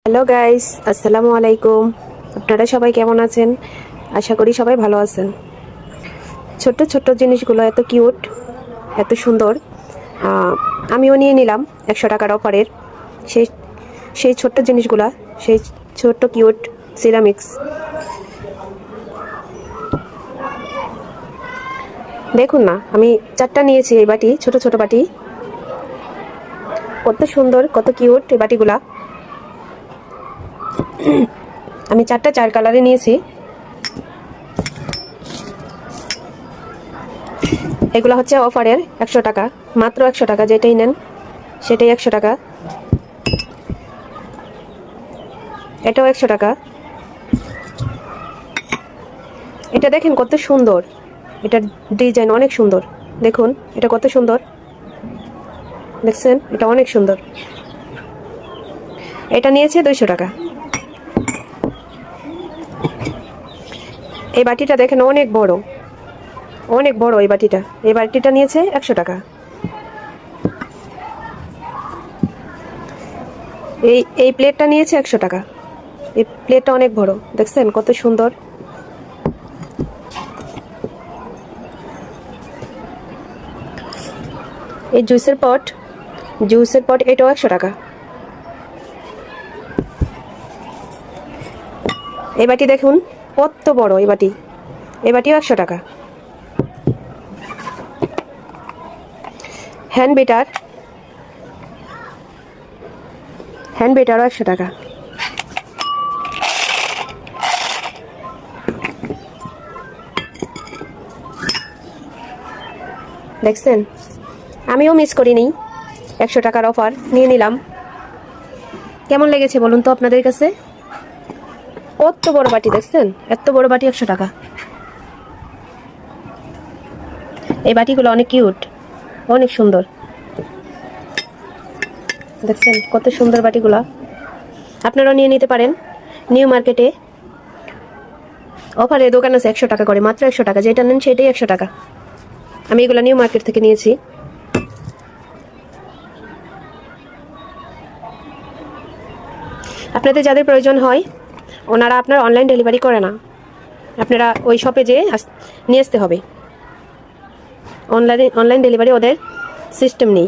Hello guys, আসসালামু আলাইকুম। আপনারা সবাই কেমন আছেন? আশা করি সবাই ভালো আছেন। ছোট্ট ছোট্ট জিনিসগুলো এত কিউট, এত সুন্দর। আমিও নিয়ে নিলাম 100 টাকার অফারের সেই সেই ছোট্ট জিনিসগুলা, সেই ছোট্ট কিউট সিরামিক্স। দেখুন না, আমি 4টা নিয়েছি এই বাটি, ছোট ছোট বাটি। কত সুন্দর, কত কিউট এই বাটিগুলা। আমি 4টা 4 কালারে নিয়েছি। এগুলো হচ্ছে অফারের 100 টাকা, মাত্র 100 টাকা। যেটাই নেন সেটাই 100 টাকা। এটাও 100 টাকা। এটা দেখেন কত সুন্দর, এটার ডিজাইন অনেক সুন্দর। দেখুন এটা কত সুন্দর, দেখছেন? এটা অনেক সুন্দর। এটা নিয়েছে 200 টাকা। এই বাটিটা দেখেন অনেক বড়, অনেক বড় এই বাটিটা। এই বাটিটা নিয়েছে 100 টাকা। এই প্লেটটা নিয়েছে 100 টাকা। এই প্লেটটা অনেক বড়, দেখছেন কত সুন্দর। এই জুসের পট এটাও 100 টাকা। এই বাটি দেখুন কত বড় এই বাটিও 100 টাকা। হ্যান্ড বেটারও 100 টাকা। দেখছেন, আমিও মিস করিনি, 100 টাকার অফার নিয়ে নিলাম। কেমন লেগেছে বলুন তো আপনাদের কাছে? কত বড় বাটি, দেখছেন? এত বড় বাটি 100 টাকা। এই বাটিগুলো অনেক কিউট, অনেক সুন্দর। দেখছেন কত সুন্দর বাটিগুলা। আপনারাও নিয়ে নিতে পারেন। নিউ মার্কেটে অফারে দোকান আছে 100 টাকা করে, মাত্র 100 টাকা। যেটা নেন সেটাই 100 টাকা। আমি এগুলো নিউ মার্কেট থেকে নিয়েছি। আপনাদের যাদের প্রয়োজন হয় ওনারা আপনার অনলাইন ডেলিভারি করে না, আপনারা ওই শপে যেয়ে নিয়ে আসতে হবে। অনলাইন ডেলিভারি ওদের সিস্টেম নেই।